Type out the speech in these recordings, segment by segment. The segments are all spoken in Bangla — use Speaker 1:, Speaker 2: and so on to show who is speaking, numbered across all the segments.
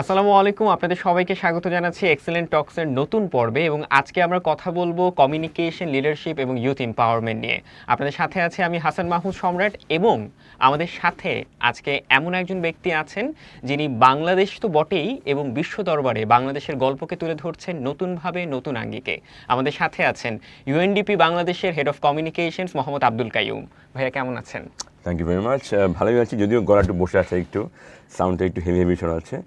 Speaker 1: আসসালামু আলাইকুম, আপনাদের সবাইকে স্বাগত জানাচ্ছি এক্সেলেন্ট টক্সের নতুন পর্বে। এবং আজকে আমরা কথা বলবো কমিউনিকেশন, লিডারশিপ এবং ইউথ এম্পাওয়ারমেন্ট নিয়ে। আপনাদের সাথে আছে আমি হাসান মাহমুদ সম্রাট, এবং আমাদের সাথে আজকে এমন একজন ব্যক্তি আছেন যিনি বাংলাদেশ তো বটেই এবং বিশ্ব দরবারে বাংলাদেশের গল্পকে তুলে ধরছেন নতুনভাবে, নতুন আঙ্গিকে। আমাদের সাথে আছেন ইউএনডিপি বাংলাদেশের head of communications Mohammad Abdul Kaiyum. ভাইয়া কেমন আছেন?
Speaker 2: Thank you very much. ভালোই আছি, যদিও গলা একটু বসে আছে, একটু সাউন্ডটা একটু হেভি হেভি শোনাচ্ছে,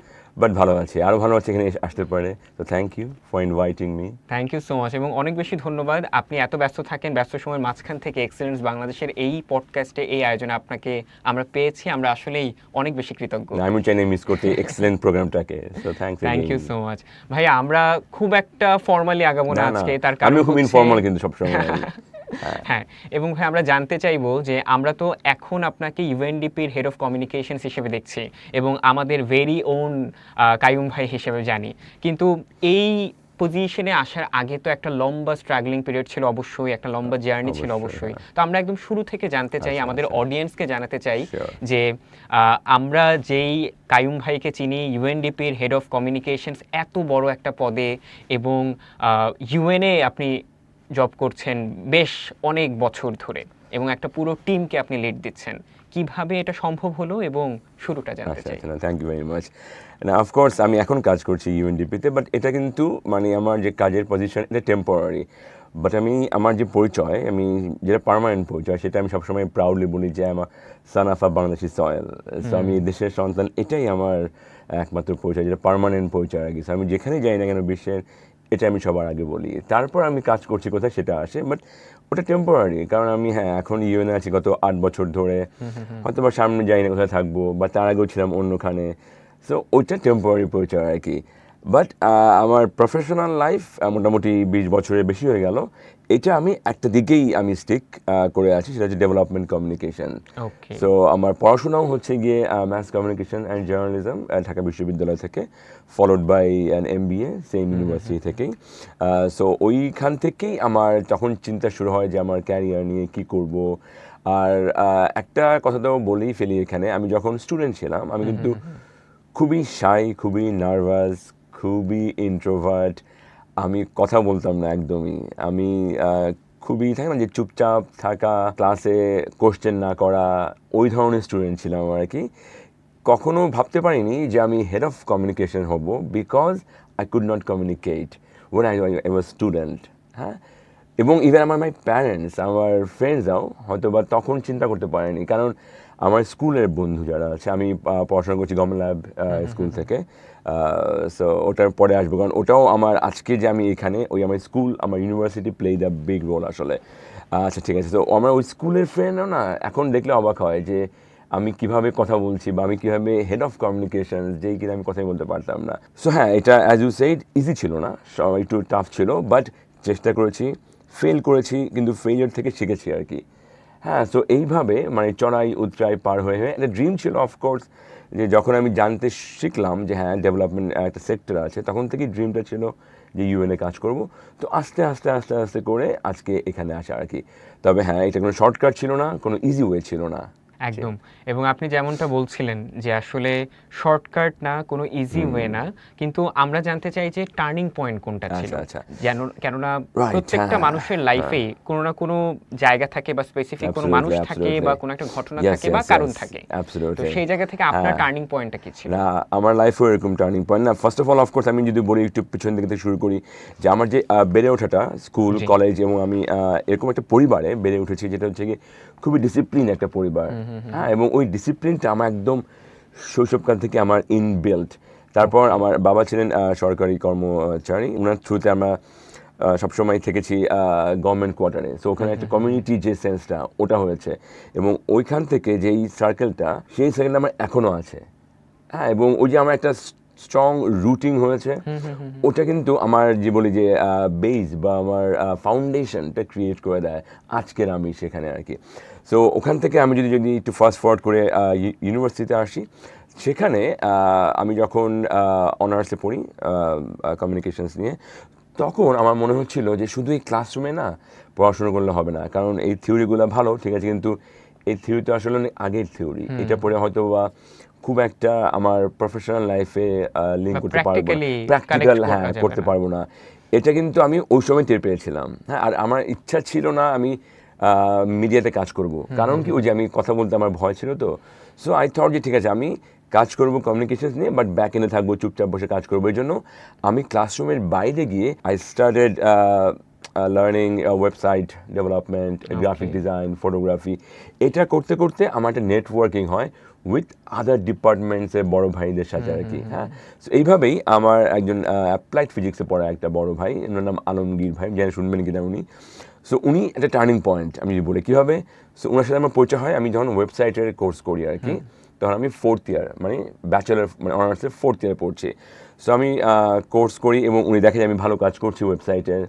Speaker 2: বাট ভালো আছি, আরও ভালো আছে এখানে আসতে পারে। তো thank you for inviting me.
Speaker 1: Thank you so much, এবং অনেক বেশি ধন্যবাদ। আপনি এত ব্যস্ত থাকেন, ব্যস্ত সময়ের মাঝখান থেকে এক্সেলেন্স বাংলাদেশের এই পডকাস্টে, এই আয়োজনে আপনাকে আমরা পেয়েছি, আমরা আসলেই অনেক বেশি কৃতজ্ঞ।
Speaker 2: আমি চাইনি মিস করতে এক্সেলেন্ট প্রোগ্রামটাকে, so thank
Speaker 1: you so much. ভাইয়া, আমরা খুব একটা ফর্মালি আগাবো না আজকে, তার কারণ
Speaker 2: আমিও খুব ইনফর্মাল কিন্তু সবসময়।
Speaker 1: হ্যাঁ, এবং ভাই আমরা জানতে চাইবো যে আমরা তো এখন আপনাকে ইউএনডিপির হেড অফ কমিউনিকেশনস হিসেবে দেখছি এবং আমাদের ভেরি ওন কাইয়ুম ভাই হিসেবে জানি, কিন্তু এই পজিশনে আসার আগে তো একটা লম্বা স্ট্রাগলিং পিরিয়ড ছিল, অবশ্যই একটা লম্বা জার্নি ছিল অবশ্যই। তো আমরা একদম শুরু থেকে জানতে চাই, আমাদের অডিয়েন্সকে জানাতে চাই যে আমরা যেই কাইয়ুম ভাইকে চিনি ইউএনডিপির হেড অফ কমিউনিকেশনস, এত বড় একটা পদে, এবং ইউএনএ আপনি জব করছেন বেশ অনেক বছর ধরে, এবং একটা পুরো টিমকে আপনি লিড দিচ্ছেন। কিভাবে এটা সম্ভব হলো এবং শুরুটা জানতে চাই।
Speaker 2: Thank you very much. না, অফকোর্স আমি এখন কাজ করছি ইউএনডিপিতে, বাট এটা কিন্তু মানে আমার যে কাজের পজিশন এটা টেম্পোরারি। বাট আমি আমার যে পরিচয়, আমি যেটা পার্মানেন্ট পরিচয়, সেটা আমি সবসময় প্রাউডলি বলি যে আমার son of a Bangladeshi soil. So আমি দেশের সন্তান, এটাই আমার একমাত্র পরিচয়, যেটা পার্মানেন্ট পরিচয় আর কি। আমি যেখানেই যাই না কেন বিশ্বের, এটা আমি সবার আগে বলি। তারপর আমি কাজ করছি কোথায় সেটা আসে, বাট ওটা টেম্পোরারি। কারণ আমি এখন ইউএনএ আছি গত 8 বছর ধরে, হয়তো বা সামনে যাই না কোথায় থাকবো, বা তার আগেও ছিলাম অন্যখানে। সো ওইটা টেম্পোরারি পরিচয় আর কি। বাট আমার প্রফেশনাল লাইফ মোটামুটি 20 বছরের বেশি হয়ে গেল। এটা আমি একটা দিকেই আমি স্টিক করে আছি, সেটা হচ্ছে ডেভেলপমেন্ট কমিউনিকেশন। সো আমার পড়াশোনাও হচ্ছে গিয়ে mass communication and journalism Dhaka বিশ্ববিদ্যালয় থেকে, followed by an MBA same university থেকেই। সো ওইখান থেকেই আমার তখন চিন্তা শুরু হয় যে আমার ক্যারিয়ার নিয়ে কী করব। আর একটা কথা তো বলেই ফেলি এখানে, আমি যখন স্টুডেন্ট ছিলাম আমি কিন্তু খুবই শাই, খুবই নার্ভাস, খুবই ইন্ট্রোভার্ট। আমি কথা বলতাম না একদমই। আমি খুবই থাকে না যে চুপচাপ থাকা, ক্লাসে কোশ্চেন না করা, ওই ধরনের স্টুডেন্ট ছিলাম আর কি। কখনো ভাবতে পারিনি যে আমি হেড অফ কমিউনিকেশন হব, because I could not communicate when I was student. হ্যাঁ, এবং ইভেন আমার মাই প্যারেন্টস, আমার ফ্রেন্ডসরাও হয়তো বা তখন চিন্তা করতে পারেনি। কারণ আমার স্কুলের বন্ধু যারা আছে, আমি পড়াশোনা করছি গভর্নমেন্ট ল্যাব স্কুল থেকে। সো ওটার পরে আসবো, কারণ ওটাও আমার আজকে যে আমি এখানে, ওই আমার স্কুল, আমার university play the big role আসলে। আচ্ছা, ঠিক আছে। তো আমার ওই স্কুলের ফ্রেন্ডও না এখন দেখলে অবাক হয় যে আমি কিভাবে কথা বলছি, বা আমি কিভাবে হেড অফ কমিউনিকেশন, যেই কিনা আমি কথাই বলতে পারতাম না। সো হ্যাঁ, এটা অ্যাজ ইউ সেড ইজি ছিল না, একটু টাফ ছিল, বাট চেষ্টা করেছি, ফেল করেছি, কিন্তু ফেলিয়ার থেকে শিখেছি আর কি। হ্যাঁ, সো এইভাবে মানে চড়াই উতরাই পার হয়ে একটা ড্রিম ছিল অফকোর্স, যে যখন আমি জানতে শিখলাম যে হ্যাঁ ডেভেলপমেন্ট একটা সেক্টর আছে, তখন থেকেই ড্রিমটা ছিল যে ইউএনএ কাজ করব। তো আস্তে আস্তে আস্তে আস্তে করে আজকে এখানে আসা আর কি। তবে হ্যাঁ, এটা কোনো শর্টকাট ছিল না, কোনো ইজি ওয়ে ছিল না।
Speaker 1: একদম, এবং আপনি যেমনটা বলছিলেন যে আসলে শর্টকাট না, কোনো ইজি ওয়ে না, কিন্তু আমরা জানতে চাই যে টার্নিং পয়েন্ট কোনটা ছিল। কেননা প্রত্যেকটা মানুষের লাইফেই কোনো না কোনো জায়গা থাকে, বা স্পেসিফিক কোনো মানুষ থাকে, বা কোনো একটা ঘটনা থাকে, বা কারণ থাকে। তো সেই জায়গা থেকে আপনার টার্নিং পয়েন্টটা কি ছিল?
Speaker 2: না, আমার লাইফেও এরকম টার্নিং পয়েন্ট না। ফার্স্ট অফ অল অফকোর্স আমি যদি বলি একটু পিছন থেকে শুরু করি, যে আমার যে বেড়ে ওঠাটা স্কুল কলেজ, এবং আমি এরকম একটা পরিবারে বেড়ে উঠেছি যেটা হচ্ছে কি খুবই ডিসিপ্লিন একটা পরিবার। হ্যাঁ, এবং ওই ডিসিপ্লিনটা আমার একদম শৈশবকাল থেকে আমার ইনবিল্ট। তারপর আমার বাবা ছিলেন সরকারি কর্মচারী, ওনার থ্রুতে আমরা সবসময় থেকেছি গভর্নমেন্ট কোয়ার্টারে। সো ওখানে একটা কমিউনিটি যে সেন্সটা, ওটা হয়েছে, এবং ওইখান থেকে যেই সার্কেলটা, সেই সার্কেলটা আমার এখনও আছে। হ্যাঁ, এবং ওই যে আমার একটা স্ট্রং রুটিং হয়েছে, ওটা কিন্তু আমার যে বলি যে বেস বা আমার ফাউন্ডেশনটা ক্রিয়েট করে দেয় আজকের আমি সেখানে আর কি। সো ওখান থেকে আমি যদি একটু ফাস্ট ফরওয়ার্ড করে ইউনিভার্সিটিতে আসি, সেখানে আমি যখন অনার্সে পড়ি কমিউনিকেশনস নিয়ে, তখন আমার মনে হচ্ছিল যে শুধু এই ক্লাসরুমে না পড়াশোনা করলে হবে না। কারণ এই থিওরিগুলো ভালো, ঠিক আছে, কিন্তু এই থিওরি তো আসলে অনেক আগের থিওরি। এটা পড়ে হয়তো বা খুব একটা আমার প্রফেশনাল লাইফে লিঙ্ক
Speaker 1: বা
Speaker 2: করতে পারবো না,
Speaker 1: practically
Speaker 2: প্র্যাকটিক্যাল
Speaker 1: connect
Speaker 2: হ্যাঁ
Speaker 1: করা যাবে
Speaker 2: করতে
Speaker 1: না।
Speaker 2: পারবো না। এটা কিন্তু আমি ওই সময় টের পেয়েছিলাম, হ্যাঁ। আর আমার ইচ্ছা ছিল না আমি মিডিয়াতে কাজ করব, কারণ কি ওই যে আমি কথা বলতে আমার ভয় ছিল, তো সো আই থট যে ঠিক আছে আমি কাজ করব কমিউনিকেশনস নিয়ে, বাট ব্যাক এন্ডে থাকবো, চুপচাপ বসে কাজ করবো। এই জন্য আমি ক্লাসরুমের বাইরে গিয়ে I started learning website development, graphic design, photography. এটা করতে করতে আমার একটা নেটওয়ার্কিং হয় উইথ আদার ডিপার্টমেন্টসের বড় ভাইদের সাথে আর কি, হ্যাঁ। সো এইভাবেই আমার একজন অ্যাপ্লাইড ফিজিক্সে পড়া একটা বড় ভাই, ওনার নাম আলমগীর ভাই, জানি শুনবেন কিনা উনি। সো উনি একটা টার্নিং পয়েন্ট, আমি যদি বলি কীভাবে। সো ওনার সাথে আমার পরিচয় হয় আমি যখন ওয়েবসাইটের কোর্স করি আর কি, তখন আমি 4th ইয়ার মানে ব্যাচেলার মানে অনার্সের 4th ইয়ারে পড়ছি। সো আমি কোর্স করি এবং উনি দেখে যে আমি ভালো কাজ করছি ওয়েবসাইটের,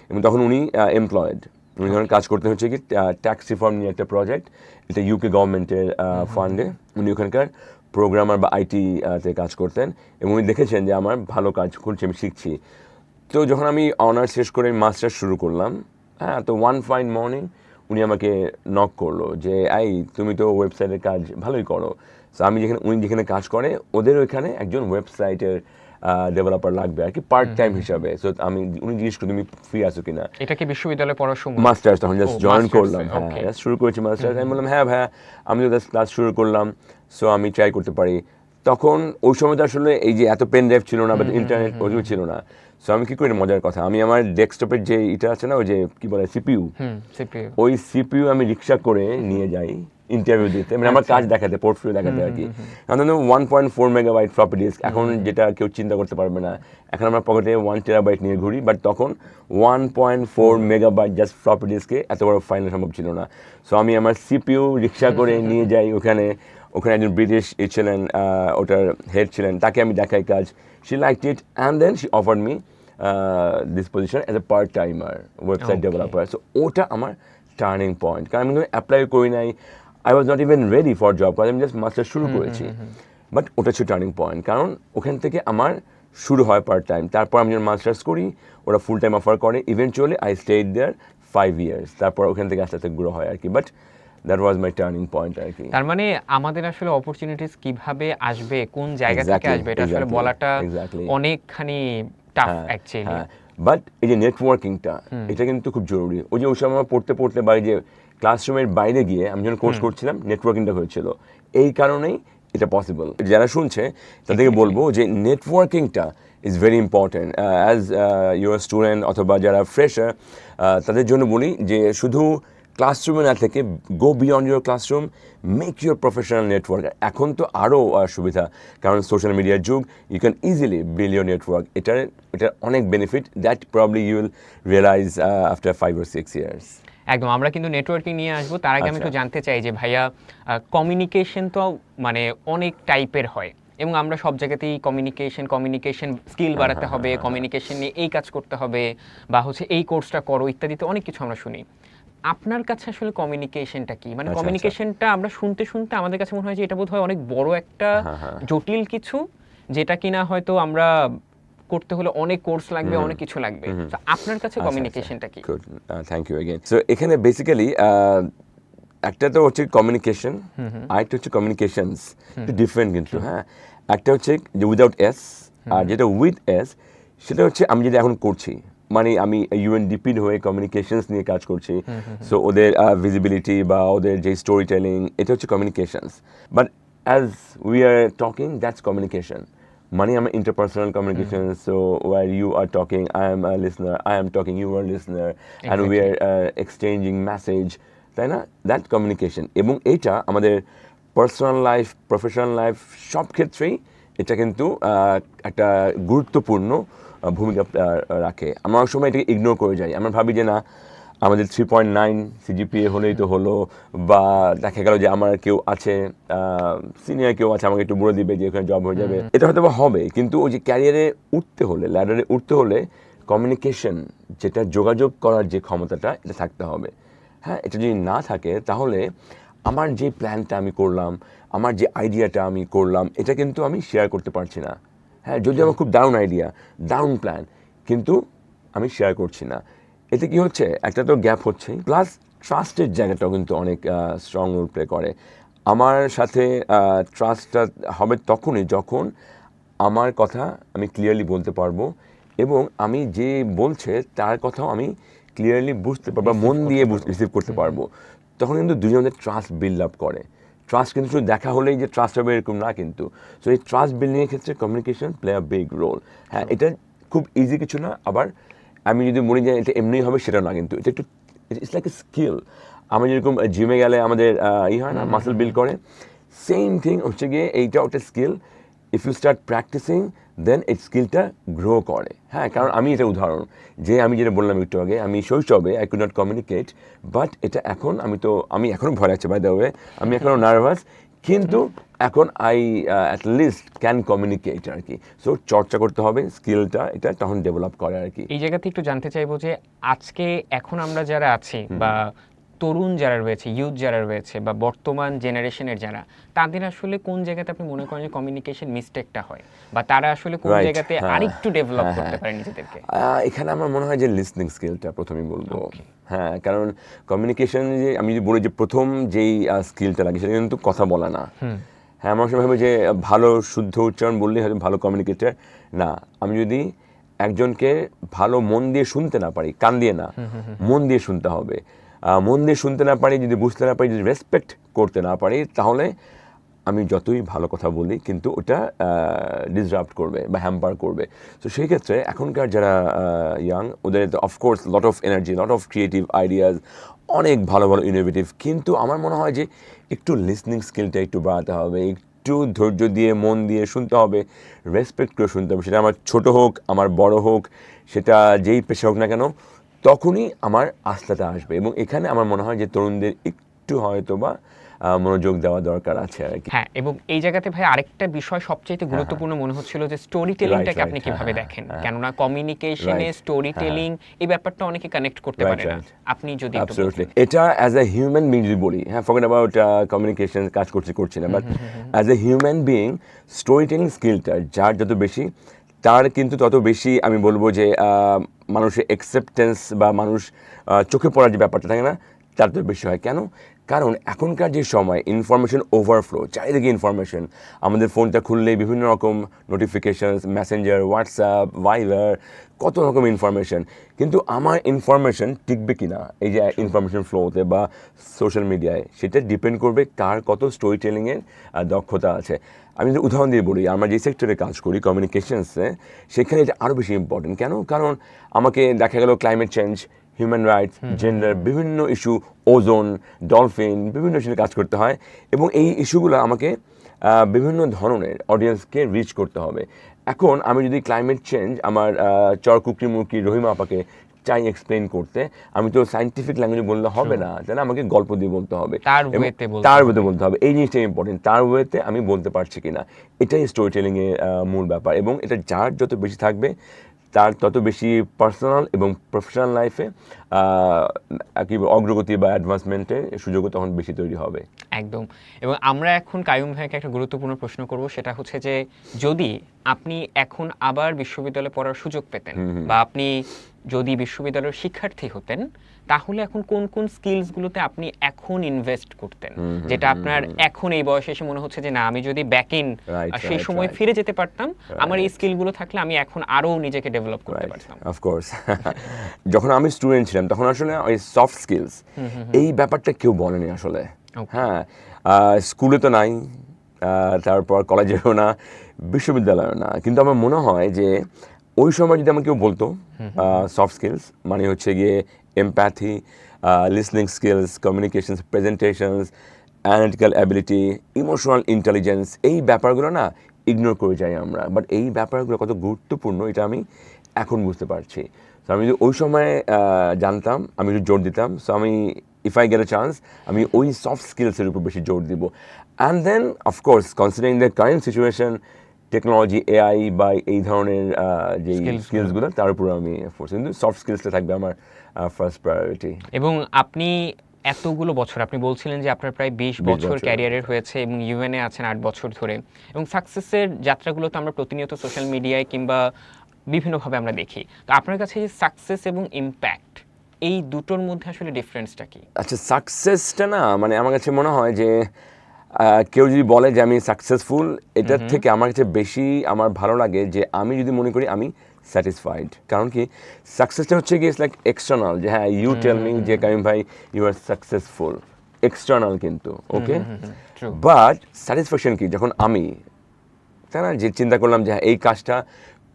Speaker 2: এবং তখন উনি এমপ্লয়েড। উনি যখন কাজ করতে হচ্ছে কি ট্যাক্স রিফর্ম নিয়ে একটা প্রজেক্ট, এটা ইউকে গভর্নমেন্টের ফান্ডে। উনি ওখানকার প্রোগ্রামার বা আইটি তে কাজ করতেন, এবং উনি দেখেছেন যে আমার ভালো কাজ করছি, আমি শিখছি। তো যখন আমি অনার্স শেষ করে মাস্টার্স শুরু করলাম, হ্যাঁ, তো ওয়ান ফাইন মর্নিং উনি আমাকে নক করলো যে এই তুমি তো ওয়েবসাইটের কাজ ভালোই করো। সো আমি উনি যেখানে কাজ করে ওদের ওইখানে একজন ওয়েবসাইটের ডেভেলপার লাগবে আর কি, পার্ট টাইম হিসাবে। সো উনি জিজ্ঞেস করি তুমি ফ্রি আছো কিনা।
Speaker 1: এটা কি বিশ্ববিদ্যালয়ে পড়ার সময়?
Speaker 2: মাস্টার্স তখন জাস্ট জয়েন করলাম, হ্যাঁ,
Speaker 1: ওকে।
Speaker 2: জাস্ট শুরু করেছি মাস্টার্স। আমি বললাম হ্যাঁ ভাইয়া, আমি তো জাস্ট ক্লাস শুরু করলাম, সো আমি ট্রাই করতে পারি। তখন ওই সময় তো আসলে এই যে এত পেন ড্রাইভ ছিল না বা ইন্টারনেট ওইগুলো ছিল না। সো আমি কি করি, মজার কথা, আমি আমার ডেস্কটপের যে এটা আছে না, ওই যে কি বলে সিপিইউ,
Speaker 1: সিপিইউ।
Speaker 2: ওই সিপিইউ আমি রিক্সা করে নিয়ে যাই ইন্টারভিউ দিতে, মানে আমার কাজ দেখাতে, পোর্টফোলিও দেখাতে আর কি। কারণ 1.4 মেগাবাইট ফ্লপি ডিস্ক, এখন যেটা কেউ চিন্তা করতে পারবে না। এখন আমার পকেটে 1 টেরাবাইট নিয়ে ঘুরি, বাট তখন 1.4 মেগাবাইট জাস্ট ফ্লপি ডিস্কে এত বড় ফাইল সম্ভব ছিল না। সো আমি আমার সিপিইউ রিক্সা করে নিয়ে যাই ওখানে একজন ব্রিটিশ ছিলেন, ওটার হেড ছিলেন, তাকে আমি দেখাই কাজ। She liked it and then she offered me this position as a part timer website developer. So ওটা আমার টার্নিং পয়েন্ট, কারণ আমি অ্যাপ্লাই করি নাই, I was not even ready for job, কারণ আমি জাস্ট মাস্টার শুরু করেছি। বাট ওটা ছিল টার্নিং পয়েন্ট, কারণ ওখান থেকে আমার শুরু হয় পার্ট টাইম। তারপর আমি যখন মাস্টার্স করি ওরা ফুল টাইম অফার করে, eventually I stayed there 5 years। তারপর ওখান থেকে আস্তে আস্তে গ্রো হয় আর কি। But that was my turning point আর কি।
Speaker 1: তার মানে আমাদের আসলে অপরচুনিটিস কিভাবে আসবে, কোন জায়গা থেকে
Speaker 2: Exactly,
Speaker 1: আসবে, এটা আসলে
Speaker 2: exactly,
Speaker 1: বলাটা
Speaker 2: exactly.
Speaker 1: অনেকখানি টাফ অ্যাকচুয়ালি।
Speaker 2: হ্যাঁ, বাট এই যে নেটওয়ার্কিংটা, এটা কিন্তু খুব জরুরি। ওই যে ওই সময় আমার পড়তে পড়তে বা এই যে ক্লাসরুমের বাইরে গিয়ে আমি যখন কোর্স করছিলাম, নেটওয়ার্কিংটা হয়েছিল। এই কারণেই এটা পসিবল। যারা শুনছে তাদেরকে বলবো যে নেটওয়ার্কিংটা is very important as your student অথবা যারা ফ্রেশার, তাদের জন্য বলি যে শুধু ক্লাসরুমে না থেকে go beyond your classroom, make your professional network. এখন তো আরও সুবিধা, কারণ সোশ্যাল মিডিয়ার যুগ, you can easily build your network. এটার অনেক benefit that probably you will realize after 5 or 6 years।
Speaker 1: একদম, আমরা কিন্তু নেটওয়ার্কিং নিয়ে আসবো। তার আগে আমি একটু
Speaker 2: আচ্ছা।
Speaker 1: জানতে চাই যে ভাইয়া, কমিউনিকেশন তো মানে অনেক টাইপের হয়, এবং আমরা সব জায়গাতেই কমিউনিকেশন স্কিল বাড়াতে হবে, কমিউনিকেশন নিয়ে এই কাজ করতে হবে, বা হচ্ছে এই কোর্সটা করো ইত্যাদিতে অনেক কিছু আমরা শুনি। আপনার কাছে আসলে কমিউনিকেশনটা কি? মানে
Speaker 2: আচ্ছা,
Speaker 1: কমিউনিকেশনটা আমরা শুনতে শুনতে আমাদের কাছে মনে হয় যে এটা বোধহয় অনেক বড় একটা জটিল কিছু, যেটা কিনা হয়তো আমরা করতে হলে অনেক কোর্স লাগবে, অনেক কিছু লাগবে। তো আপনার কাছে কমিউনিকেশনটা কি?
Speaker 2: Good, thank you again. So এখানে বেসিক্যালি একটা তো হচ্ছে কমিউনিকেশন, আরেকটা হচ্ছে কমিউনিকেশনস, ডিফারেন্ট কিন্তু, হ্যাঁ। একটা হচ্ছে যে উইদাউট এস, আর যেটা উইথ এস সেটা হচ্ছে আমি যেটা এখন করছি, মানে আমি ইউএনডিপির হয়ে কমিউনিকেশনস নিয়ে কাজ করছি। সো ওদের ভিজিবিলিটি বা ওদের যে স্টোরি টেলিং, এটা হচ্ছে communications. But as we are talking, that's communication. মানে আমার interpersonal communication, so where you are talking, I am a listener, I am talking, you are a listener, and we are exchanging message, তাই না? That communication, এবং এইটা আমাদের পার্সোনাল লাইফ, প্রফেশনাল লাইফ সব ক্ষেত্রেই এটা কিন্তু একটা গুরুত্বপূর্ণ ভূমিকা রাখে। আমরা অনেক সময় এটাকে ইগনোর করে যাই। আমরা ভাবি যে না, আমাদের 3.9 সিজিপিএ হলেই তো হলো, বা দেখা গেল যে আমার কেউ আছে, সিনিয়র কেউ আছে, আমাকে একটু বলে দিবে যে ওখানে জব হয়ে যাবে। এটা হয়তো হবে, কিন্তু ওই যে ক্যারিয়ারে উঠতে হলে, ল্যাডারে উঠতে হলে কমিউনিকেশন, যেটা যোগাযোগ করার যে ক্ষমতাটা, এটা থাকতে হবে। হ্যাঁ, এটা যদি না থাকে তাহলে আমার যে প্ল্যানটা আমি করলাম, আমার যে আইডিয়াটা আমি করলাম, এটা কিন্তু আমি শেয়ার করতে পারছি না। হ্যাঁ, যদি আমার খুব দারুণ আইডিয়া, দারুণ প্ল্যান, কিন্তু আমি শেয়ার করছি না, এতে কি হচ্ছে, একটা তো গ্যাপ হচ্ছে, প্লাস ট্রাস্টের জায়গাটাও কিন্তু অনেক স্ট্রং রোল প্লে করে। আমার সাথে ট্রাস্টটা হবে তখনই যখন আমার কথা আমি ক্লিয়ারলি বলতে পারবো এবং আমি যে বলছে তার কথাও আমি ক্লিয়ারলি বুঝতে পারবো, মন দিয়ে রিসিভ করতে পারবো। তখন কিন্তু দুজনের ট্রাস্ট বিল্ড আপ করে। ট্রাস্ট কিন্তু শুধু দেখা হলেই যে ট্রাস্ট হবে এরকম না কিন্তু। সো এই ট্রাস্ট বিল্ডিংয়ের ক্ষেত্রে communication play a big role. হ্যাঁ, এটা খুব ইজি কিছু না, আবার আমি যদি বলি যে এটা এমনিই হবে সেটা না, কিন্তু এটা একটু ইটস লাইক এ স্কিল। আমি যেরকম জিমে গেলে আমাদের হয় না, মাসেল বিল্ড করে, সেম থিং হচ্ছে গিয়ে এইটাও একটা skill. If you start practising then এই স্কিলটা গ্রো করে। হ্যাঁ, কারণ আমি এটা উদাহরণ যে আমি যেটা বললাম একটু আগে, আমি শৈশবে I could not communicate, but এটা এখন আমি এখনও ভয় লাগছে বাই দ্য ওয়ে, আমি এখনও নার্ভাস, কিন্তু এখন I at least can communicate আর কি। সো চর্চা করতে হবে স্কিলটা, এটা তখন ডেভেলপ করে আর কি।
Speaker 1: এই জায়গাতে একটু জানতে চাইবো যে আজকে এখন আমরা যারা আছি বা তরুণ যারা রয়েছে, ইউথ যারা রয়েছে বা বর্তমান জেনারেশনের যারা, তাদের আসলে কোন জায়গাতে আপনি মনে করেন যে কমিউনিকেশন মিস্টেকটা হয়, বা তারা আসলে কোন
Speaker 2: Right,
Speaker 1: জায়গাতে
Speaker 2: হ্যাঁ।
Speaker 1: আরেকটু ডেভেলপ করতে পারে নিজেদেরকে?
Speaker 2: এখানে আমার মনে হয় যে লিসনিং স্কিলটা প্রথমেই বলবো। হ্যাঁ, কারণ কমিউনিকেশন যে আমি যদি বলি যে প্রথম যেই স্কিলটা লাগে সেটা কিন্তু কথা বলা না। হ্যাঁ, আমার সময় ভাবে যে ভালো শুদ্ধ উচ্চারণ বললেই হয়তো ভালো কমিউনিকেটর না। আমি যদি একজনকে ভালো মন দিয়ে শুনতে না পারি, কান দিয়ে না, মন দিয়ে শুনতে হবে। মন দিয়ে শুনতে না পারি, যদি বুঝতে না পারি, যদি রেসপেক্ট করতে না পারি, তাহলে আমি যতই ভালো কথা বলি কিন্তু ওটা ডিসরাপ্ট করবে বা হ্যাম্পার করবে। তো সেই ক্ষেত্রে এখনকার যারা ইয়াং, ওদের of course lot of energy, lot of creative ideas, অনেক ভালো ভালো ইনোভেটিভ, কিন্তু আমার মনে হয় যে একটু লিসনিং স্কিলটা একটু বাড়াতে হবে, একটু ধৈর্য দিয়ে মন দিয়ে শুনতে হবে, রেসপেক্ট করে শুনতে হবে। সেটা আমার ছোট হোক, আমার বড় হোক, সেটা যেই পেশা হোক না কেন, তখনই আমার আস্থাটা আসবে। এবং এখানে আমার মনে হয় যে তরুণদের একটু হয়তো বা মনোযোগ দেওয়া দরকার আছে আর কি।
Speaker 1: হ্যাঁ, এবং এই জায়গাতে ভাই আরেকটা বিষয় সবচেয়ে গুরুত্বপূর্ণ মনে হচ্ছিল যে স্টোরি টেলিংটাকে আপনি কিভাবে দেখেন? কেননা কমিউনিকেশনে স্টোরি টেলিং এই ব্যাপারটা অনেকে কানেক্ট করতে পারে না। আপনি যদি একটু বলতেন।
Speaker 2: অ্যাবসলিউটলি। এটা অ্যাজ এ হিউম্যান বিং যদি বলি, হ্যাঁ, ফরগেট অ্যাবাউট কমিউনিকেশন, কাজ করছি না, but as a human being story telling স্কিলটা যার যত বেশি, তার কিন্তু তত বেশি আমি বলবো যে মানুষের অ্যাকসেপ্টেন্স বা মানুষ চোখে পড়ার যে ব্যাপারটা থাকে না, তার তো বেশি হয়। কেন? কারণ এখনকার যে সময় ইনফরমেশন ওভারফ্লো, চারিদিকে ইনফরমেশন, আমাদের ফোনটা খুললেই বিভিন্ন রকম নোটিফিকেশনস, মেসেঞ্জার, হোয়াটসঅ্যাপ, ভাইবার, কত রকম ইনফরমেশন। কিন্তু আমার ইনফরমেশন টিকবে কি না এই যে ইনফরমেশন ফ্লোতে বা সোশ্যাল মিডিয়ায়, সেটা ডিপেন্ড করবে কার কত স্টোরি টেলিংয়ের দক্ষতা আছে। আমি যদি উদাহরণ দিয়ে বলি, আমরা যে সেক্টরে কাজ করি কমিউনিকেশনসে, সেখানে এটা আরও বেশি ইম্পর্টেন্ট। কেন? কারণ আমাকে দেখা গেল climate change, human rights, gender, বিভিন্ন ইস্যু, ওজোন, ডলফিন, বিভিন্ন ইস্যু নিয়ে কাজ করতে হয়, এবং এই ইস্যুগুলো আমাকে বিভিন্ন ধরনের অডিয়েন্সকে রিচ করতে হবে। এখন আমি যদি ক্লাইমেট চেঞ্জ আমার চরকুকরি মুরকি রহিমা আপাকে চাই এক্সপ্লেন করতে, আমি তো সায়েন্টিফিক ল্যাঙ্গুয়েজে বললে হবে না, তাই না? আমাকে গল্প দিয়ে বলতে হবে,
Speaker 1: তার
Speaker 2: এবং
Speaker 1: ওয়েতে
Speaker 2: তার ওয়েতে বলতে হবে। এই জিনিসটা ইম্পর্টেন্ট, তার ওয়েতে আমি বলতে পারছি কিনা, এটাই স্টোরি টেলিংয়ের মূল ব্যাপার। এবং এটা যার যত বেশি থাকবে, তার তত বেশি পার্সোনাল এবং প্রফেশনাল লাইফে কি অগ্রগতি বা অ্যাডভান্সমেন্টের সুযোগও তখন বেশি তৈরি হবে।
Speaker 1: একদম। এবং আমরা এখন কাইয়ুম ভাইকে একটা গুরুত্বপূর্ণ প্রশ্ন করব, সেটা হচ্ছে যে যদি আপনি এখন আবার বিশ্ববিদ্যালয়ে পড়ার সুযোগ পেতেন বা আপনি যদি বিশ্ববিদ্যালয়ের শিক্ষার্থী হতেন, তাহলে এখন কোন কোন স্কিলসগুলোতে আপনি এখন ইনভেস্ট করতেন, যেটা আপনার এখন এই বয়সে এসে মনে হচ্ছে যে না, আমি যদি ব্যাক ইন সেই সময় ফিরে যেতে পারতাম, আমার এই স্কিলগুলো থাকলে আমি এখন আরো নিজেকে ডেভেলপ করতে পারতাম?
Speaker 2: অফকোর্স। যখন আমি স্টুডেন্ট ছিলাম তখন আসলে ওই সফট স্কিলস এই ব্যাপারটা কেউ বলেনি আসলে। হ্যাঁ, স্কুলে তো নাই, তারপর কলেজেও না, বিশ্ববিদ্যালয়েও না, কিন্তু আমার মনে হয় যে ওই সময় যদি আমাকে কেউ বলতো সফট স্কিলস মানে হচ্ছে গিয়ে empathy, listening skills, communications, presentations, analytical ability, emotional intelligence, এই ব্যাপারগুলো না ইগনোর করে যাই আমরা, বাট এই ব্যাপারগুলো কত গুরুত্বপূর্ণ এটা আমি এখন বুঝতে পারছি। তো আমি যদি ওই সময় জানতাম, আমি একটু জোর দিতাম। সো আমি if I get a chance, আমি ওই সফট স্কিলসের উপর বেশি জোর দিব। And then of course considering the current situation, technology, AI বা এই ধরনের যে স্কিলসগুলো, তার উপর আমি ফোর্স, কিন্তু সফট স্কিলসটা থাকবে আমার ফার্স্ট প্রায়োরিটি।
Speaker 1: এবং আপনি এতগুলো বছর, আপনি বলছিলেন যে আপনার প্রায় 20 বছর ক্যারিয়ারের হয়েছে এবং ইউএনএ আছেন 8 বছর ধরে, এবং সাকসেসের যাত্রাগুলো তো আমরা প্রতিনিয়ত সোশ্যাল মিডিয়ায় কিংবা বিভিন্নভাবে আমরা দেখি। তো আপনার কাছে যে সাকসেস এবং ইম্প্যাক্ট, এই দুটোর মধ্যে আসলে ডিফারেন্সটা কি?
Speaker 2: আচ্ছা, সাকসেসটা না মানে আমার কাছে মনে হয় যে কেউ যদি বলে যে আমি সাকসেসফুল, এটার থেকে আমার কাছে বেশি আমার ভালো লাগে যে আমি যদি মনে করি আমি স্যাটিসফাইড। কারণ কি সাকসেসটা হচ্ছে কি ইটস লাইক এক্সটার্নাল, যে হ্যাঁ ইউ টেল মি যে কাইম ভাই ইউ আর সাকসেসফুল, এক্সটার্নাল কিন্তু ওকে। বাট স্যাটিসফ্যাকশন কি যখন আমি, তাই না, যে চিন্তা করলাম যে হ্যাঁ এই কাজটা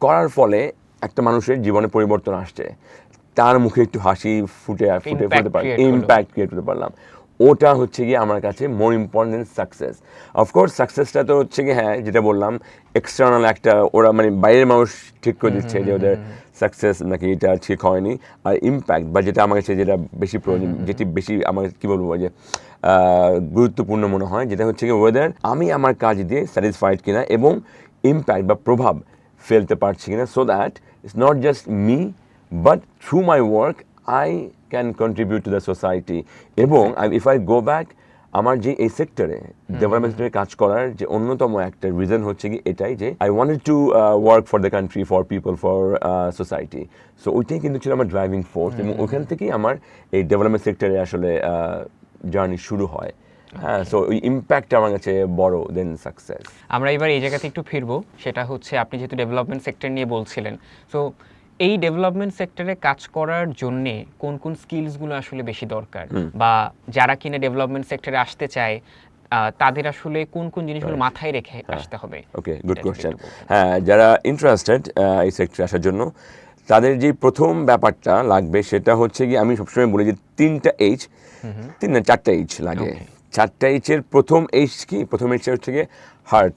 Speaker 2: করার ফলে একটা মানুষের জীবনে পরিবর্তন আসছে, তার মুখে একটু হাসি ফুটে পারে, ইম্প্যাক্ট ক্রিয়েট করতে পারলাম, ওটা হচ্ছে গিয়ে আমার কাছে মোর ইম্পর্টেন্ট সাকসেস। অফকোর্স সাকসেসটা তো হচ্ছে গিয়ে হ্যাঁ যেটা বললাম এক্সটার্নাল একটা, ওরা মানে বাইরের মানুষ ঠিক করে দিচ্ছে যে ওদের সাকসেস নাকি এটা ঠিক হয়নি। আর ইম্প্যাক্ট বা যেটা আমার কাছে যেটা বেশি প্রয়োজন, যেটি বেশি আমার কী বলবো যে গুরুত্বপূর্ণ মনে হয়, যেটা হচ্ছে কি ওয়েদার আমি আমার কাজ দিয়ে স্যাটিসফাইড কিনা এবং ইম্প্যাক্ট বা প্রভাব ফেলতে পারছি কিনা, so that it's not just me but through my work I can contribute to the society. এবং ইফ আই গো ব্যাক, আমার যে এই সেক্টরে ডেভেলপমেন্ট সেক্টরে কাজ করার যে অন্যতম একটা রিজন হচ্ছে কি এটাই যে I wanted to work for the country, for people, for society. So ওইটাই কিন্তু ছিল আমার ড্রাইভিং ফোর্স এবং ওখান থেকেই আমার এই ডেভেলপমেন্ট সেক্টরে আসলে জার্নি শুরু হয়। হ্যাঁ, সো ওই ইম্প্যাক্ট আমার কাছে বড় দেন সাকসেস।
Speaker 1: আমরা এবার এই জায়গাতে একটু ফিরবো, সেটা হচ্ছে আপনি যেহেতু ডেভেলপমেন্ট সেক্টর নিয়ে বলছিলেন, সো এই ডেভেলপমেন্ট সেক্টরে কাজ করার জন্যে কোন কোন স্কিলসগুলো আসলে বেশি দরকার, বা যারা কিনা ডেভেলপমেন্ট সেক্টরে আসতে চায় তাদের আসলে কোন কোন জিনিসগুলো মাথায় রেখে আসতে হবে?
Speaker 2: ওকে, গুড কোয়েশ্চেন। হ্যাঁ, যারা ইন্টারেস্টেড এই সেক্টরে আসার জন্য, তাদের যে প্রথম ব্যাপারটা লাগবে সেটা হচ্ছে কি আমি সবসময় বলি যে 3টা এইচ, 4টা এইচ লাগে। 4টা এইচের প্রথম এইচ কি? প্রথম এইচ হচ্ছে কি হার্ট।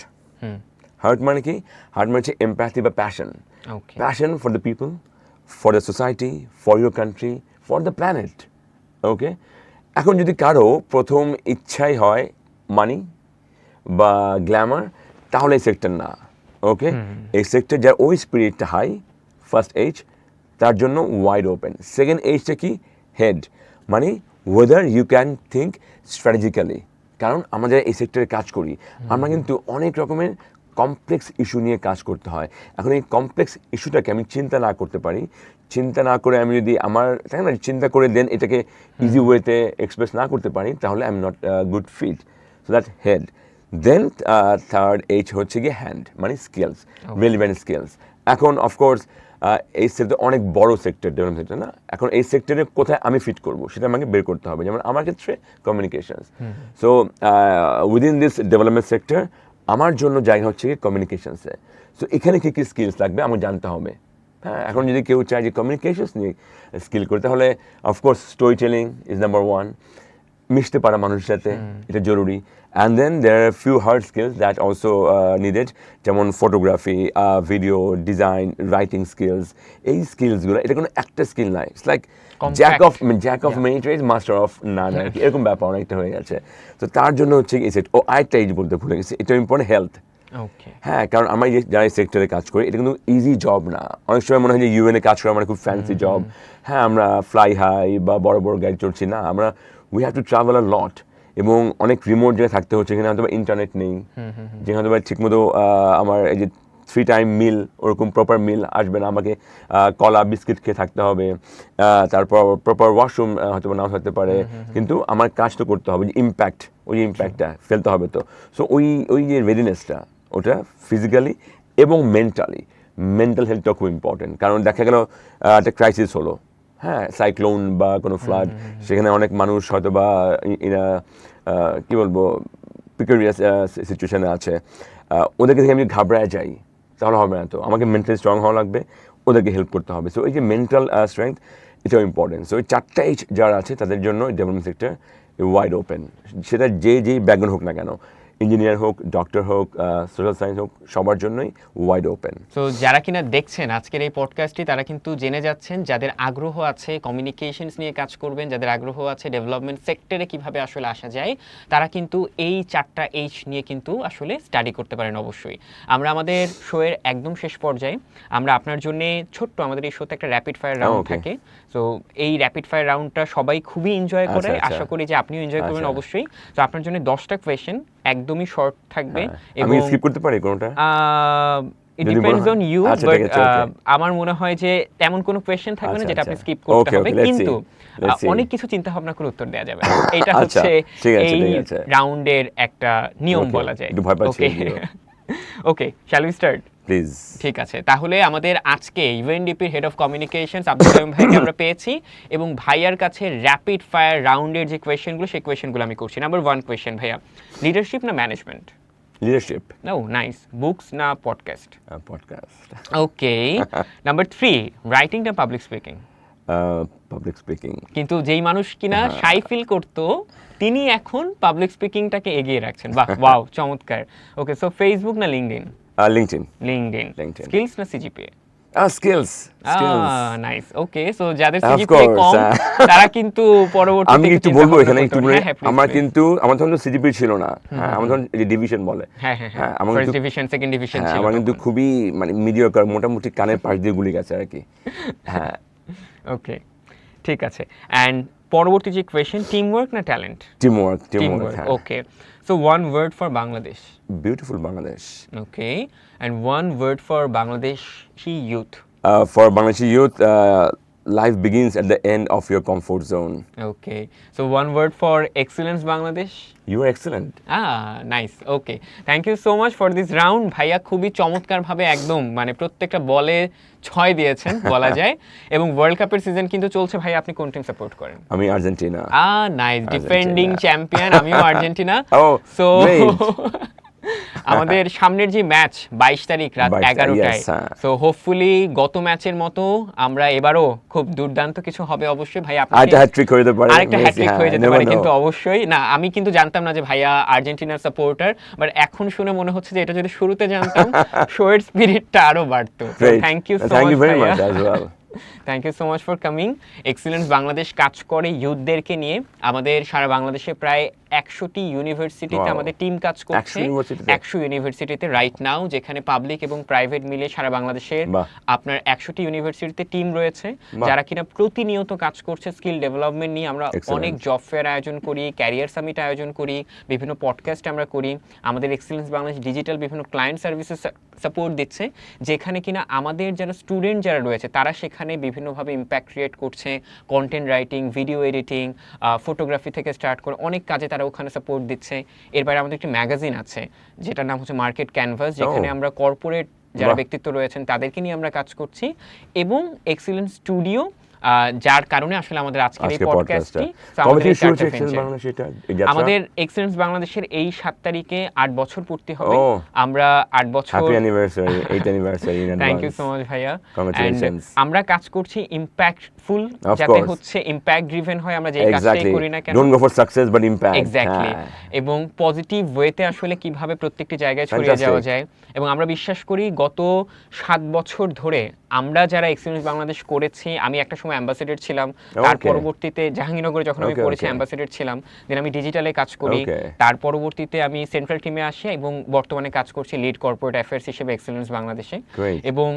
Speaker 2: হার্ট মানে কি? হার্ট মানে হচ্ছে এমপ্যাথি বা passion. Passion for the people, for the society, for your country, for the planet. Okay, এখন যদি কারো প্রথম ইচ্ছাই হয় মানি বা গ্ল্যামার, তাহলে এই সেক্টর না। ওকে, এই সেক্টর যার ওই স্পিরিটটা হাই, ফার্স্ট এইচ, তার জন্য ওয়াইড ওপেন। সেকেন্ড এইচটা কি? হেড, মানে whether you can think strategically. কারণ আমরা যারা এই সেক্টরে কাজ করি, আমরা কিন্তু অনেক রকমের কমপ্লেক্স ইস্যু নিয়ে কাজ করতে হয়। এখন এই কমপ্লেক্স ইস্যুটাকে আমি চিন্তা না করতে পারি, চিন্তা না করে আমি যদি আমার তাই না চিন্তা করে দেন এটাকে ইজি ওয়েতে এক্সপ্রেস না করতে পারি, তাহলে I am not good fit. So that head. Then third H হচ্ছে গিয়ে হ্যান্ড, মানে স্কিলস, রেলিভেন্ট স্কিলস। এখন অফকোর্স এই সেক্টর অনেক বড় সেক্টর, ডেভেলপমেন্ট সেক্টর না। এখন এই সেক্টরে কোথায় আমি ফিট করব সেটা আমাকে বের করতে হবে। যেমন আমার ক্ষেত্রে communications. So within this development sector আমার জন্য জায়গা হচ্ছে কি কমিউনিকেশনসে। সো এখানে কী কী স্কিলস লাগবে আমার জানতে হবে। হ্যাঁ, এখন যদি কেউ চায় যে কমিউনিকেশনস নিয়ে স্কিল করতে, তাহলে of course story telling is number 1, মিশতে পারা মানুষের সাথে, এটা জরুরি। And then there are few hard skills that also needed, যেমন photography, video design, writing skills. এই স্কিলসগুলো, এটা কোনো একটা স্কিল নাই, it's like jack of many trades master of none, আর কি এরকম ব্যাপার অনেকটা হয়ে গেছে। তো তার জন্য হচ্ছে এই সেক্টর। আরেকটা এই বলতে ভুলে গেছি, এটা ইম্পর্টেন্ট, হেলথ। হ্যাঁ, কারণ আমরা যারা এই সেক্টরে কাজ করি, এটা কিন্তু ইজি জব না। অনেক সময় মনে হয় যে ইউএনএ কাজ করা মানে খুব ফ্যান্সি জব। হ্যাঁ, আমরা ফ্লাই হাই বা বড় বড় গাড়ি চড়ছি না, আমরা উই হ্যাভ টু ট্রাভেল আ লট। এবং অনেক রিমোট জায়গায় থাকতে হচ্ছে, এখানে হয়তো ইন্টারনেট নেই, যেখানে হয়তো ঠিকমতো আমার এই যে 3 টাইম মিল, ওরকম প্রপার মিল আসবে না, আমাকে কলা বিস্কিট খেয়ে থাকতে হবে। তারপর প্রপার ওয়াশরুম হয়তো নাও থাকতে পারে, কিন্তু আমার কাজ তো করতে হবে, যে ইম্প্যাক্ট, ওই ইম্প্যাক্টটা ফেলতে হবে। তো সো ওই যে রেডিনেসটা, ওটা ফিজিক্যালি এবং মেন্টাল হেলথটা খুব ইম্পর্টেন্ট। কারণ দেখা গেল একটা ক্রাইসিস হলো, হ্যাঁ, সাইক্লোন বা কোনো ফ্লাড, সেখানে অনেক মানুষ হয়তো বা কী বলবো প্রিকারিয়াস সিচুয়েশানে আছে, ওদেরকে থেকে আমি ঘাবড়ায় যাই, তাহলে হবে না। তো আমাকে মেন্টালি স্ট্রং হওয়া লাগবে, ওদেরকে হেল্প করতে হবে। সো এই যে মেন্টাল স্ট্রেংথ, এটাও ইম্পর্টেন্ট। সো এই 4টা এইচ যারা আছে তাদের জন্য ডেভেলপমেন্ট সেক্টর ওয়াইড ওপেন। সেটা যেই ব্যাকগ্রাউন্ড হোক না কেন, ইঞ্জিনিয়ার হোক, ডক্টর হোক, সোশ্যাল সায়েন্স হোক, সবার জন্যই ওয়াইড ওপেন।
Speaker 1: সো যারা কিনা দেখছেন আজকের এই পডকাস্টটি, তারা কিন্তু জেনে যাচ্ছেন, যাদের আগ্রহ আছে কমিউনিকেশনস নিয়ে কাজ করবেন, যাদের আগ্রহ আছে ডেভেলপমেন্ট সেক্টরে কিভাবে আসলে আসা যায়, তারা কিন্তু এই 4টা এইচ নিয়ে কিন্তু আসলে স্টাডি করতে পারেন অবশ্যই। আমরা আমাদের শোয়ের একদম শেষ পর্যায়ে আমরা আপনার জন্য ছোট্ট, আমাদের এই শোতে একটা র্যাপিড ফায়ার রাউন্ড থাকে। সো এই র্যাপিড ফায়ার রাউন্ডটা সবাই খুবই এনজয় করে, আশা করি যে আপনিও এনজয় করবেন অবশ্যই। তো আপনার জন্য 10টা কোয়েশ্চেন, একদমই শর্ট থাকবে।
Speaker 2: আমি স্কিপ করতে পারি কোনটা?
Speaker 1: ইট
Speaker 2: যদি মনে
Speaker 1: ডিপেন্ডস
Speaker 2: হয়।
Speaker 1: অন ইউ,
Speaker 2: আচ্ছা,
Speaker 1: বাট
Speaker 2: ঠিক আছে, okay.
Speaker 1: আমার মনে হয় যে তেমন কোনো কোয়েশ্চেন থাকবে না
Speaker 2: আচ্ছা,
Speaker 1: যেটা আপনি
Speaker 2: আচ্ছা।
Speaker 1: স্কিপ করতে
Speaker 2: Okay,
Speaker 1: হবে,
Speaker 2: okay, let's
Speaker 1: কিন্তু
Speaker 2: see, let's see.
Speaker 1: অনেক কিছু চিন্তা ভাবনা করে উত্তর দেওয়া যাবে না। এটা
Speaker 2: আচ্ছা,
Speaker 1: হচ্ছে
Speaker 2: ঠিক আছে,
Speaker 1: এই
Speaker 2: ঠিক আছে।
Speaker 1: রাউন্ডের একটা নিয়ম
Speaker 2: Okay,
Speaker 1: বলা যায়।
Speaker 2: একটু ভয় পাচ্ছি
Speaker 1: ওকে
Speaker 2: যদিও।
Speaker 1: Okay, shall we start?
Speaker 2: Please.
Speaker 1: ঠিক আছে, তাহলে আমাদের আজকে ইউএনডিপির head of communications Abdul Kaiyum ভাইকে আমরা পেয়েছি, এবং ভাইয়ার কাছে র্যাপিড ফায়ার রাউন্ডের যে কোয়েশ্চেনগুলো সেই কোয়েশ্চেনগুলো আমি করছি। নাম্বার 1 কোয়েশ্চেন ভাইয়া, লিডারশিপ না management?
Speaker 2: Leadership.
Speaker 1: No, nice. Books না podcast?
Speaker 2: Podcast.
Speaker 1: Okay. Number 3, writing না পাবলিক স্পিকিং?
Speaker 2: Public speaking.
Speaker 1: কিন্তু যেই মানুষ কিনা শাই ফিল করতো তিনি এখন পাবলিক স্পিকিংটাকে এগিয়ে রাখছেন। বাহ, ওয়াও, চমৎকার। ওকে, সো ফেসবুক না LinkedIn?
Speaker 2: LinkedIn.
Speaker 1: LinkedIn.
Speaker 2: LinkedIn.
Speaker 1: Skills না সিজিপিএ?
Speaker 2: স্কিলস।
Speaker 1: নাইস। ওকে, সো যাদের
Speaker 2: Of
Speaker 1: সিজিপিএ
Speaker 2: course,
Speaker 1: কম তারা কিন্তু পরবর্তীতে
Speaker 2: আমি একটু বলবো এখানে একটু বলে, আমার
Speaker 1: আমার
Speaker 2: কিন্তু আমার তখন সিজিপি ছিল না, হ্যাঁ, আমার তখন ডিভিশন বলে,
Speaker 1: হ্যাঁ হ্যাঁ
Speaker 2: হ্যাঁ,
Speaker 1: হ্যাঁ,
Speaker 2: আমার
Speaker 1: ফার্স্ট
Speaker 2: কিন্তু,
Speaker 1: ডিভিশন, সেকেন্ড ডিভিশন
Speaker 2: হ্যাঁ,
Speaker 1: ছিল
Speaker 2: আমার কিন্তু
Speaker 1: তখন।
Speaker 2: খুবই মানে মিডিয়াকার, মোটামুটি কানের পাশ দিয়ে গুলি গেছে আর কি। হ্যাঁ।
Speaker 1: ওকে, ঠিক আছে। অ্যান্ড পরবর্তী যে কোয়েশ্চেন, টিম ওয়ার্ক না talent?
Speaker 2: Teamwork,
Speaker 1: team
Speaker 2: teamwork,
Speaker 1: work.
Speaker 2: হ্যাঁ।
Speaker 1: Okay, so one word for Bangladesh?
Speaker 2: Beautiful Bangladesh.
Speaker 1: Okay, and one word for Bangladeshi youth?
Speaker 2: For Bangladeshi youth, life begins at the end of your comfort zone.
Speaker 1: Okay, so one word for Excellence Bangladesh?
Speaker 2: You are excellent.
Speaker 1: Nice. Okay, thank you so much for this round. ভাইয়া খুবই চমৎকারভাবে একদম মানে প্রত্যেকটা বলে 6 দিয়েছেন বলা যায়, এবং ওয়ার্ল্ড কাপের সিজন কিন্তু চলছে। ভাই, আপনি কোন টিম সাপোর্ট করেন?
Speaker 2: আমি আর্জেন্টিনা।
Speaker 1: Nice, defending champion. আমিও আর্জেন্টিনা।
Speaker 2: Oh,
Speaker 1: so
Speaker 2: great.
Speaker 1: আমাদের সামনের যে ম্যাচ 22 তারিখ রাত
Speaker 2: 22,
Speaker 1: 11টায়,
Speaker 2: yes, হ্যাঁ।
Speaker 1: সো হোপফুলি গত ম্যাচের মতো আমরা এবারও খুব দুর্দান্ত কিছু হবে অবশ্যই। ভাই, আপনি
Speaker 2: আরেকটা হ্যাট্রিক হয়ে যেতে পারে।
Speaker 1: আরেকটা হ্যাট্রিক
Speaker 2: হ্যাঁ,
Speaker 1: হয়ে যেতে
Speaker 2: never
Speaker 1: পারে,
Speaker 2: know.
Speaker 1: কিন্তু অবশ্যই না। আমি কিন্তু জানতাম না যে ভাইয়া আর্জেন্টিনার সাপোর্টার, বাট এখন শুনে মনে হচ্ছে যে এটা যদি শুরুতে জানতাম শোয়ের স্পিরিটটা আরো বাড়তো।
Speaker 2: Great.
Speaker 1: Thank you so
Speaker 2: Thank
Speaker 1: much
Speaker 2: you very
Speaker 1: ভাইয়া।
Speaker 2: much as well.
Speaker 1: Thank you so much for coming. Excellence Bangladesh কাজ করে ইউথদেরকে নিয়ে। আমাদের সারা বাংলাদেশে প্রায় 100টি ইউনিভার্সিটিতে
Speaker 2: Wow.
Speaker 1: আমাদের টিম কাজ করছে।
Speaker 2: 100 ইউনিভার্সিটিতে?
Speaker 1: 100 ইউনিভার্সিটিতে রাইট নাও, যেখানে পাবলিক এবং প্রাইভেট মিলে সারা বাংলাদেশের
Speaker 2: বাহ।
Speaker 1: আপনার 100টি ইউনিভার্সিটিতে টিম রয়েছে,
Speaker 2: বাহ।
Speaker 1: যারা কিনা প্রতিনিয়ত কাজ করছে স্কিল ডেভেলপমেন্ট নিয়ে। আমরা
Speaker 2: Excellent.
Speaker 1: অনেক জব ফেয়ার আয়োজন করি, ক্যারিয়ার সামিট আয়োজন করি, বিভিন্ন পডকাস্ট আমরা করি। আমাদের এক্সিলেন্স বাংলাদেশ ডিজিটাল বিভিন্ন ক্লায়েন্ট সার্ভিসেস সাপোর্ট দিচ্ছে, যেখানে কিনা আমাদের যারা স্টুডেন্ট যারা রয়েছে তারা সেখানে বিভিন্নভাবে ইম্প্যাক্ট ক্রিয়েট করছে। Content writing, video editing, photography থেকে স্টার্ট করে অনেক কাজে তারা ওখানে সাপোর্ট দিচ্ছে। এর বাইরে আমাদের একটি ম্যাগাজিন আছে যেটার নাম হচ্ছে মার্কেট ক্যানভাস, যেখানে আমরা কর্পোরেট যারা
Speaker 2: বাহ।
Speaker 1: ব্যক্তিত্ব রয়েছেন তাদেরকে নিয়ে আমরা কাজ করছি, এবং এক্সিলেন্স স্টুডিও, যার কারণে আসলে আমাদের আজকের এই
Speaker 2: আজকে
Speaker 1: পডকাস্টটি।
Speaker 2: পডকাস্টটা কবে থেকে শুরু হচ্ছে এক্সেলেন্স বাংলাদেশ এটা? এই যাত্রা?
Speaker 1: আমাদের এক্সিলেন্স বাংলাদেশের এই 7 তারিখে 8 বছর পূর্তি হবে।
Speaker 2: ও।
Speaker 1: আমরা 8 বছর।
Speaker 2: Happy anniversary, 8th anniversary in advance.
Speaker 1: Thank you so much ভাইয়া।
Speaker 2: Congratulations.
Speaker 1: And আমরা কাজ করছি ইম্প্যাক্টফুল,
Speaker 2: Of
Speaker 1: যাতে
Speaker 2: course.
Speaker 1: হচ্ছে ইম্প্যাক্ট ড্রিভেন হয় আমরা যেই কাজটাই
Speaker 2: এক্স্যাক্টলি,
Speaker 1: করি না কেন।
Speaker 2: Don't go for success but impact.
Speaker 1: Exactly, এবং পজিটিভ ওয়েতে আসলে কিভাবে প্রত্যেকটি জায়গায় ছড়িয়ে
Speaker 2: Fantastic.
Speaker 1: যাওয়া যায়। এবং আমরা বিশ্বাস করি গত 7 বছর ধরে আমরা যারা এক্সিলেন্স বাংলাদেশ করেছি, আমি একটা সময় অ্যাম্বাসেডর ছিলাম, তার
Speaker 2: Okay.
Speaker 1: পরবর্তীতে জাহাঙ্গীরনগরে যখন আমি
Speaker 2: Okay,
Speaker 1: করেছি
Speaker 2: okay.
Speaker 1: অ্যাম্বাসেডর ছিলাম, দেন আমি ডিজিটালে কাজ করি,
Speaker 2: Okay.
Speaker 1: তার পরবর্তীতে আমি সেন্ট্রাল টিমে আসি এবং বর্তমানে কাজ করছি লিড কর্পোরেট অ্যাফেয়ার্স হিসেবে এক্সিলেন্স বাংলাদেশে।
Speaker 2: Great.
Speaker 1: এবং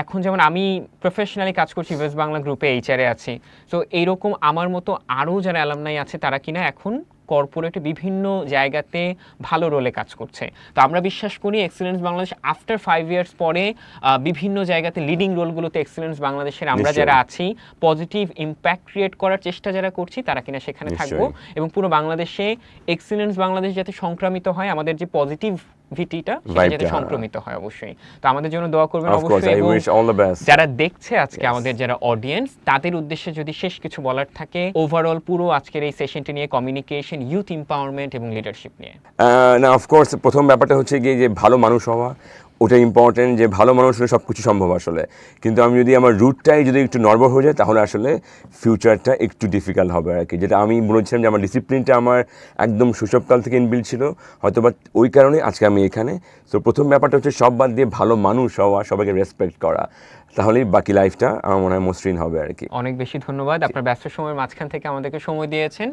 Speaker 1: এখন যেমন আমি প্রফেশনালি কাজ করছি ওয়েস্ট বাংলা গ্রুপে, এইচআরে আছি। সো এইরকম আমার মতো আরও যারা অ্যালামনাই আছে তারা কিনা এখন কর্পোরেটে বিভিন্ন জায়গাতে ভালো রোলে কাজ করছে। তো আমরা বিশ্বাস করি এক্সিলেন্স বাংলাদেশ আফটার 5 ইয়ার্স পরে বিভিন্ন জায়গাতে লিডিং রোলগুলোতে এক্সিলেন্স বাংলাদেশের আমরা
Speaker 2: নিশ্চয়ই।
Speaker 1: যারা আছি, পজিটিভ ইম্প্যাক্ট ক্রিয়েট করার চেষ্টা যারা করছি তারা কিনা সেখানে থাকবো, এবং পুরো বাংলাদেশে এক্সিলেন্স বাংলাদেশ যাতে সংক্রামিত হয়, আমাদের যে পজিটিভিটিটা সেটা যাতে
Speaker 2: Vibe-টা,
Speaker 1: সংক্রমিত হয় অবশ্যই। তো আমাদের জন্য দোয়া করবেন
Speaker 2: Of course,
Speaker 1: অবশ্যই।
Speaker 2: I
Speaker 1: এবং
Speaker 2: wish all the best.
Speaker 1: যারা দেখছে আজকে
Speaker 2: Yes.
Speaker 1: আমাদের যারা অডিয়েন্স, তাদের উদ্দেশ্যে যদি শেষ কিছু বলার থাকে ওভারঅল পুরো আজকের এই সেশনটি নিয়ে, কমিউনিকেশন, ইউথ এম্পাওয়ারমেন্ট এবং লিডারশিপ নিয়ে।
Speaker 2: না, অফকোর্স প্রথম ব্যাপারটা হচ্ছে গিয়ে যে ভালো মানুষ হওয়া, ওটা ইম্পর্টেন্ট, যে ভালো মানুষ হলে সব কিছু সম্ভব আসলে। কিন্তু আমি যদি আমার রুটটাই যদি একটু নর্বর হয়ে যায় তাহলে আসলে ফিউচারটা একটু ডিফিকাল্ট হবে আর কি। যেটা আমি বলেছিলাম যে আমার ডিসিপ্লিনটা আমার একদম শৈশবকাল থেকে ইনবিল্ড ছিল, হয়তো বা ওই কারণে আজকে আমি এখানে। তো প্রথম ব্যাপারটা হচ্ছে সব বাদ দিয়ে ভালো মানুষ হওয়া, সবাইকে রেসপেক্ট করা, তাহলেই বাকি লাইফটা আমার মনে হয় মসৃণ হবে আর কি।
Speaker 1: অনেক বেশি ধন্যবাদ, আপনার ব্যস্ত সময়ের মাঝখান থেকে আমাদেরকে সময় দিয়েছেন।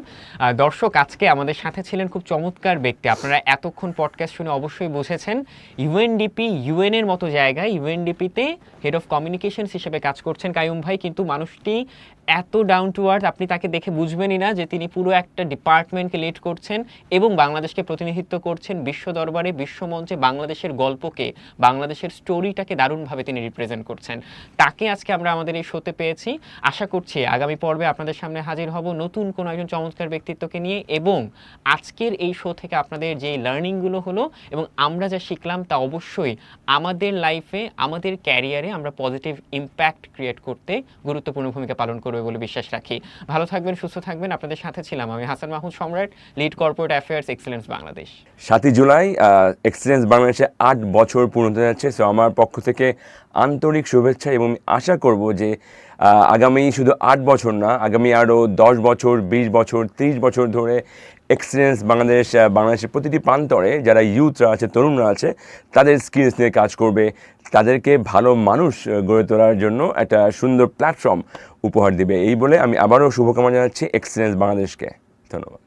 Speaker 1: দর্শক, আজকে আমাদের সাথে ছিলেন খুব চমৎকার ব্যক্তি। আপনারা এতক্ষণ পডকাস্ট শুনে অবশ্যই বুঝেছেন ইউএনডিপি, ইউএনের মতো জায়গায় ইউএনডিপিতে হেড অফ কমিউনিকেশনস হিসেবে কাজ করছেন কাইয়ুম ভাই, কিন্তু মানুষটি এত ডাউন টু আর্থ, আপনি তাকে দেখে বুঝবেনই না যে তিনি পুরো একটা ডিপার্টমেন্টকে লিড করছেন এবং বাংলাদেশকে প্রতিনিধিত্ব করছেন বিশ্ব দরবারে, বিশ্বমঞ্চে বাংলাদেশের গল্পকে, বাংলাদেশের স্টোরিটাকে দারুণভাবে তিনি রিপ্রেজেন্ট করছেন। তাকে আজকে আমরা আমাদের এই শোতে পেয়েছি। আশা করছি আগামী পর্বে আপনাদের সামনে হাজির হব নতুন কোনো একজন চমৎকার ব্যক্তিত্বকে নিয়ে, এবং আজকের এই শো থেকে আপনাদের যে লার্নিংগুলো হলো এবং আমরা যা শিখলাম তা অবশ্যই আমাদের লাইফে, আমাদের ক্যারিয়ারে আমরা পজিটিভ ইম্প্যাক্ট ক্রিয়েট করতে গুরুত্বপূর্ণ ভূমিকা পালন করবে বলে বিশ্বাস রাখি। ভালো থাকবেন, সুস্থ থাকবেন। আপনাদের সাথে ছিলাম আমি Hasan Mahmud Samrat, lead corporate affairs, Excellence Bangladesh.
Speaker 2: 7ই জুলাই এক্সেলেন্স বাংলাদেশে 8 বছর পূর্ণ হতে যাচ্ছে। সো আমার পক্ষ থেকে আন্তরিক শুভেচ্ছা, এবং আমি আশা করব যে আগামী শুধু 8 বছর না, আগামী আরও 10 বছর, 20 বছর, 30 বছর ধরে এক্সেলেন্স বাংলাদেশের প্রতিটি প্রান্তরে যারা ইউথরা আছে, তরুণরা আছে, তাদের স্কিলস নিয়ে কাজ করবে, তাদেরকে ভালো মানুষ গড়ে তোলার জন্য একটা সুন্দর প্ল্যাটফর্ম উপহার দিবে। এই বলে আমি আবারও শুভকামনা জানাচ্ছি এক্সেলেন্স বাংলাদেশকে। ধন্যবাদ।